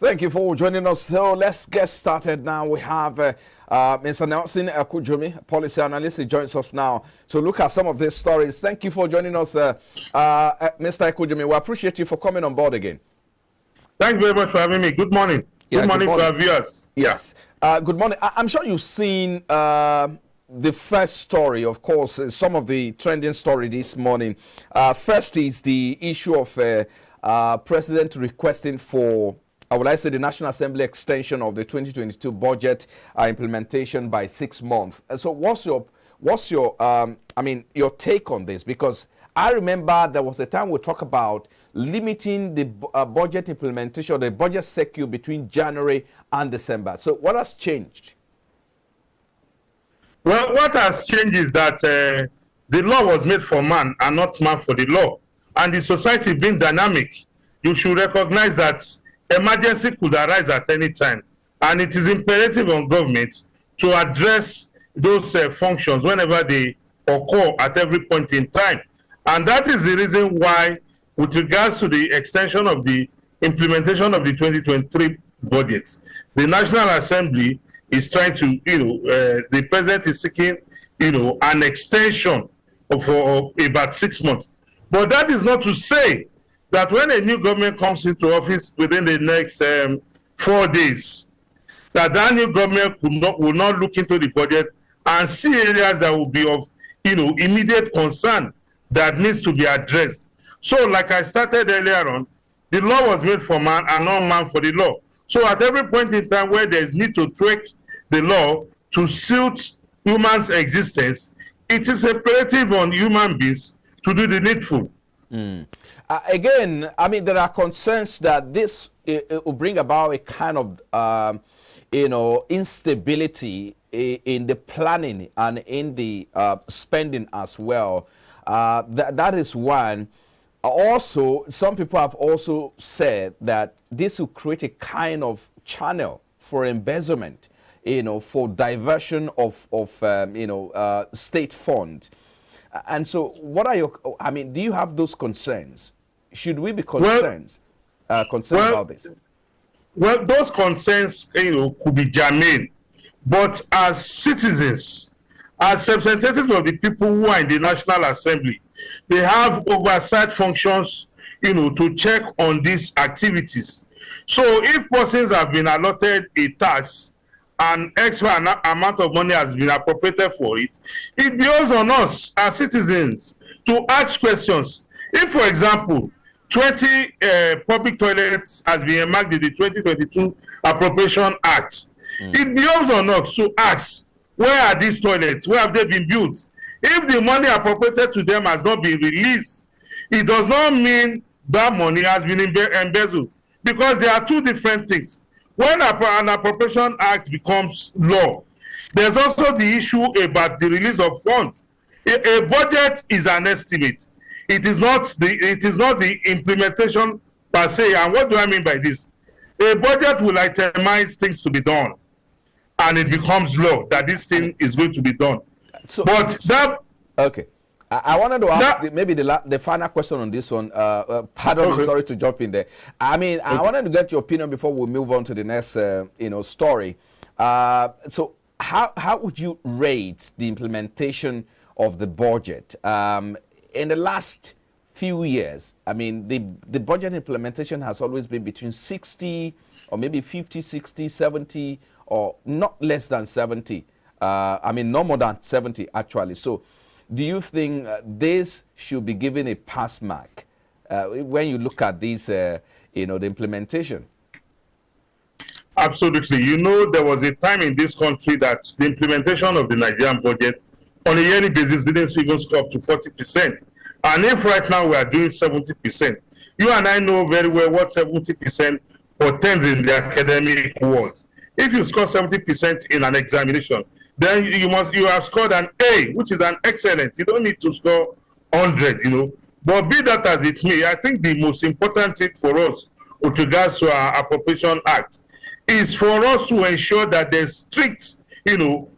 Thank you for joining us. So let's get started now. We have Mr. Nelson Akujumi, policy analyst. He joins us now to look at some of these stories. Thank you for joining us, Mr. Akujumi. We appreciate you for coming on board again. Thank you very much for having me. Good morning. Good morning to our viewers. Yes. Good morning. I'm sure you've seen the first story, of course, some of the trending story this morning. First is the issue of President requesting for, would I say, the National Assembly extension of the 2022 budget implementation by 6 months. So what's your your take on this? Because I remember there was a time we talked about limiting the budget implementation, the budget circuit between January and December. So what has changed? Well, what has changed is that the law was made for man and not man for the law. And the society being dynamic, you should recognize that emergency could arise at any time. And it is imperative on government to address those functions whenever they occur at every point in time. And that is the reason why, with regards to the extension of the implementation of the 2023 budget, the National Assembly is trying to, the president is seeking, an extension for about 6 months. But that is not to say that when a new government comes into office within the next 4 days, that new government will not look into the budget and see areas that will be of, immediate concern that needs to be addressed. So, like I started earlier on, the law was made for man and not man for the law. So, at every point in time where there is need to tweak the law to suit humans' existence, it is imperative on human beings to do the needful. Again, there are concerns that this will bring about a kind of, instability in the planning and in the spending as well. That is one. Also, some people have also said that this will create a kind of channel for embezzlement, for diversion of state funds. And so what are your, do you have those concerns? Should we be concerned about this? Well, those concerns, could be germane. But as citizens, as representatives of the people who are in the National Assembly, they have oversight functions, to check on these activities. So if persons have been allotted a task and extra amount of money has been appropriated for it, it behoves on us as citizens to ask questions. If, for example, 20 public toilets has been earmarked in the 2022 Appropriation Act, it behoves on us to ask, where are these toilets? Where have they been built? If the money appropriated to them has not been released, it does not mean that money has been embezzled, because there are two different things. When an Appropriation Act becomes law, there's also the issue about the release of funds. A budget is an estimate. It is not the implementation per se. And what do I mean by this? A budget will itemize things to be done, and it becomes law that this thing is going to be done. Okay. I wanted to ask maybe the final question on this one. Pardon me, sorry to jump in there. I wanted to get your opinion before we move on to the next, story. So how would you rate the implementation of the budget in the last few years? The budget implementation has always been between 60 or maybe 50, 60, 70, or not less than 70. No more than 70 actually. So do you think this should be given a pass mark when you look at this, the implementation? Absolutely. There was a time in this country that the implementation of the Nigerian budget on a yearly basis didn't even score up to 40%. And if right now we are doing 70%, you and I know very well what 70% portends in the academic world. If you score 70% in an examination, then you have scored an A, which is an excellent. You don't need to score 100, But be that as it may, I think the most important thing for us with regards to our Appropriation Act is for us to ensure that there's strict,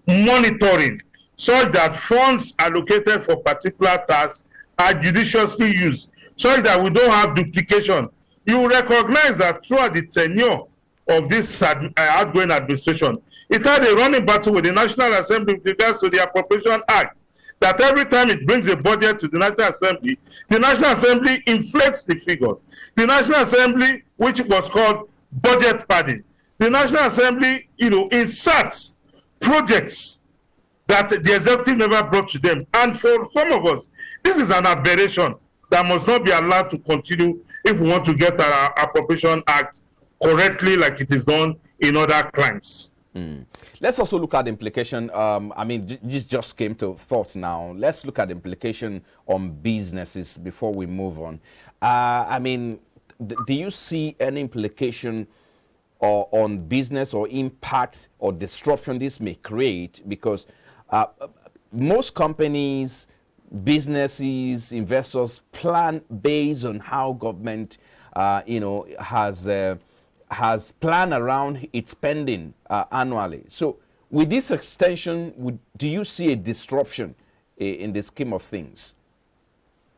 monitoring, such that funds allocated for particular tasks are judiciously used, such that we don't have duplication. You recognize that throughout the tenure of this outgoing administration, it had a running battle with the National Assembly with regards to the Appropriation Act, that every time it brings a budget to the National Assembly inflates the figure. The National Assembly, which was called budget padding, the National Assembly, inserts projects that the executive never brought to them. And for some of us, this is an aberration that must not be allowed to continue if we want to get our Appropriation Act correctly like it is done in other crimes. Let's also look at the implication. This just came to thought now. Let's look at the implication on businesses before we move on. Do you see any implication on business or impact or disruption this may create? Because most companies, businesses, investors plan based on how government, has planned around its spending annually. So with this extension, do you see a disruption in the scheme of things?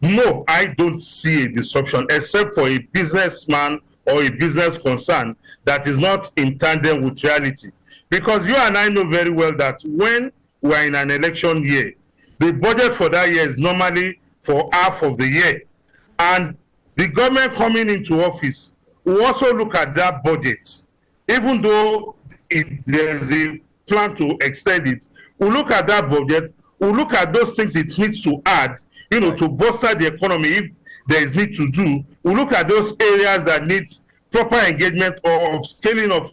No, I don't see a disruption, except for a businessman or a business concern that is not in tandem with reality. Because you and I know very well that when we are in an election year, the budget for that year is normally for half of the year. And the government coming into office will also look at that budget, even though there's a plan to extend it. We'll look at that budget, we'll look at those things it needs to add, to bolster the economy if there is need to do. We'll look at those areas that needs proper engagement or scaling of,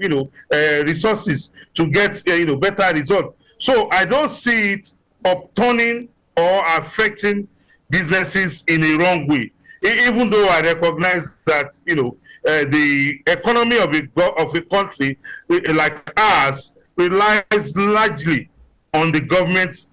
resources to get, better results. So I don't see it upturning or affecting businesses in a wrong way, even though I recognize that, the economy of a country like ours relies largely on the government's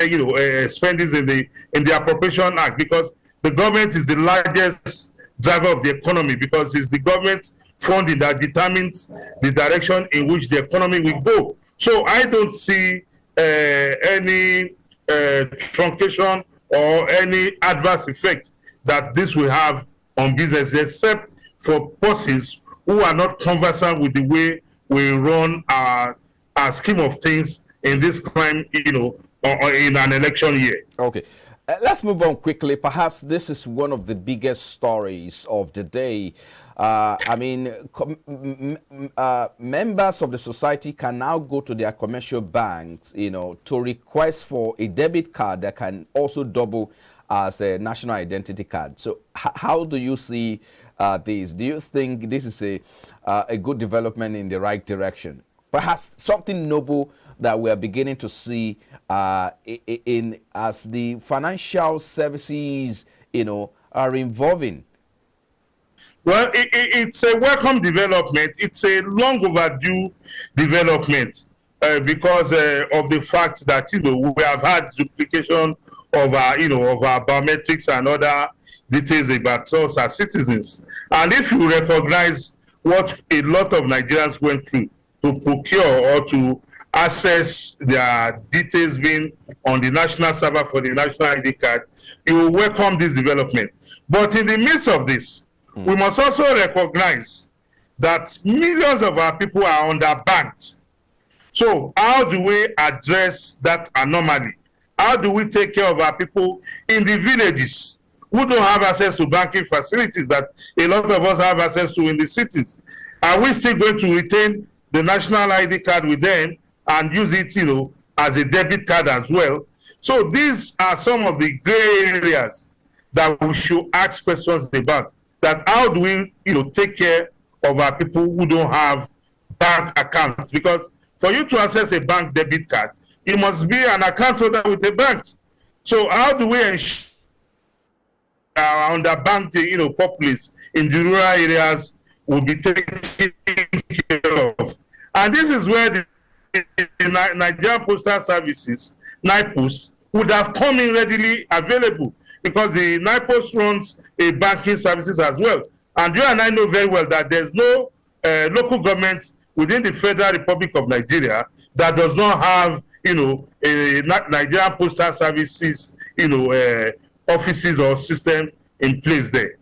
spending in the Appropriation Act, because the government is the largest driver of the economy, because it's the government funding that determines the direction in which the economy will go. So I don't see any truncation or any adverse effect that this will have on business, except for persons who are not conversant with the way we run our scheme of things in this time, or in an election year. Okay. Let's move on quickly. Perhaps this is one of the biggest stories of the day. Members of the society can now go to their commercial banks, to request for a debit card that can also double as a national identity card. So how do you see this? Do you think this is a good development in the right direction? Perhaps something noble that we are beginning to see as the financial services, are evolving. Well, it's a welcome development. It's a long overdue development because of the fact that we have had duplication of our biometrics and other details about us as citizens. And if you recognize what a lot of Nigerians went through to procure or to access their details being on the national server for the national ID card, you will welcome this development. But in the midst of this, we must also recognize that millions of our people are underbanked. So how do we address that anomaly? How do we take care of our people in the villages who don't have access to banking facilities that a lot of us have access to in the cities? Are we still going to retain the national ID card with them and use it, as a debit card as well? So these are some of the gray areas that we should ask questions about. That how do we, take care of our people who don't have bank accounts? Because for you to access a bank debit card, you must be an account holder with a bank. So how do we ensure our underbanked, populace in the rural areas will be taken care of? And this is where the Nigerian Postal Services, NIPOS, would have come in readily available, because the NIPOS runs a banking services as well. And you and I know very well that there's no local government within the Federal Republic of Nigeria that does not have, a Nigerian Postal Services, offices or system in place there.